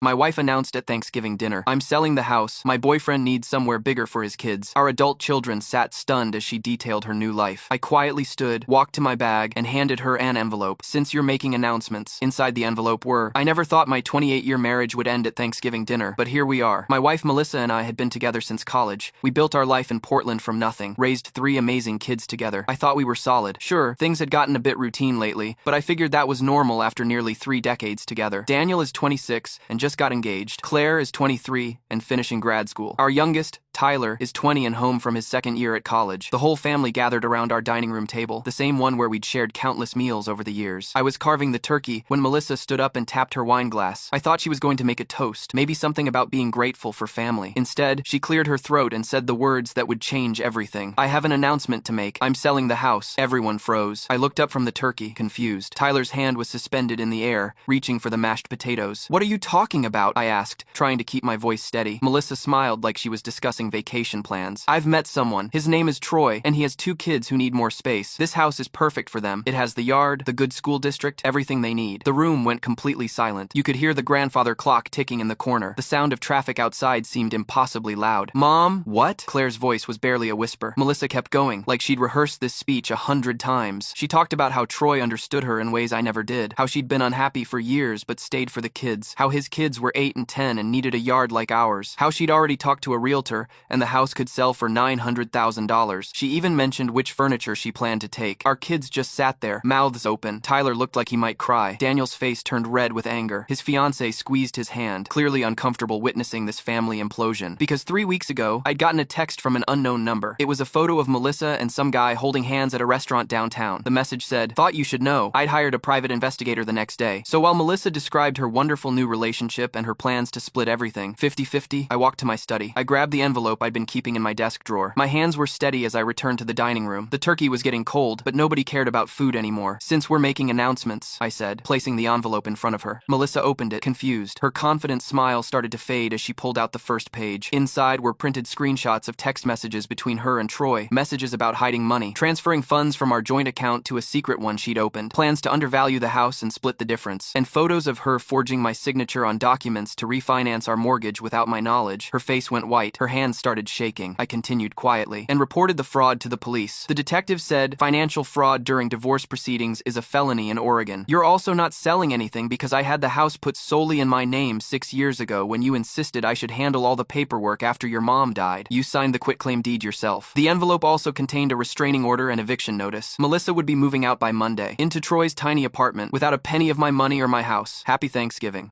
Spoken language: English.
My wife announced at Thanksgiving dinner, "I'm selling the house. My boyfriend needs somewhere bigger for his kids." Our adult children sat stunned as she detailed her new life. I quietly stood, walked to my bag, and handed her an envelope. "Since you're making announcements." Inside the envelope were, I never thought my 28-year marriage would end at Thanksgiving dinner, but here we are. My wife Melissa and I had been together since college. We built our life in Portland from nothing, raised 3 amazing kids together. I thought we were solid. Sure, things had gotten a bit routine lately, but I figured that was normal after nearly 3 decades together. Daniel is 26 and just got engaged. Claire is 23 and finishing grad school. Our youngest, Tyler, is 20 and home from his second year at college. The whole family gathered around our dining room table, the same one where we'd shared countless meals over the years. I was carving the turkey when Melissa stood up and tapped her wine glass. I thought she was going to make a toast, maybe something about being grateful for family. Instead, she cleared her throat and said the words that would change everything. "I have an announcement to make. I'm selling the house." Everyone froze. I looked up from the turkey, confused. Tyler's hand was suspended in the air, reaching for the mashed potatoes. "What are you talking about?" I asked, trying to keep my voice steady. Melissa smiled like she was discussing vacation plans. "I've met someone. His name is Troy, and he has 2 kids who need more space. This house is perfect for them. It has the yard, the good school district, everything they need." The room went completely silent. You could hear the grandfather clock ticking in the corner. The sound of traffic outside seemed impossibly loud. "Mom, what?" Claire's voice was barely a whisper. Melissa kept going, like she'd rehearsed this speech 100 times. She talked about how Troy understood her in ways I never did, how she'd been unhappy for years but stayed for the kids, how his kids were 8 and 10 and needed a yard like ours, how she'd already talked to a realtor and the house could sell for $900,000. She even mentioned which furniture she planned to take. Our kids just sat there, mouths open. Tyler looked like he might cry. Daniel's face turned red with anger. His fiancée squeezed his hand, clearly uncomfortable witnessing this family implosion. Because 3 weeks ago, I'd gotten a text from an unknown number. It was a photo of Melissa and some guy holding hands at a restaurant downtown. The message said, "Thought you should know." I'd hired a private investigator the next day. So while Melissa described her wonderful new relationship and her plans to split everything 50-50, I walked to my study. I grabbed the envelope I'd been keeping in my desk drawer. My hands were steady as I returned to the dining room. The turkey was getting cold, but nobody cared about food anymore. "Since we're making announcements," I said, placing the envelope in front of her. Melissa opened it, confused. Her confident smile started to fade as she pulled out the first page. Inside were printed screenshots of text messages between her and Troy, messages about hiding money, transferring funds from our joint account to a secret one she'd opened, plans to undervalue the house and split the difference, and photos of her forging my signature on documents to refinance our mortgage without my knowledge. Her face went white. Her hands started shaking. I continued quietly and reported the fraud to the police. The detective said, "Financial fraud during divorce proceedings is a felony in Oregon. You're also not selling anything because I had the house put solely in my name 6 years ago when you insisted I should handle all the paperwork after your mom died. You signed the quitclaim deed yourself." The envelope also contained a restraining order and eviction notice. Melissa would be moving out by Monday, into Troy's tiny apartment, without a penny of my money or my house. Happy Thanksgiving.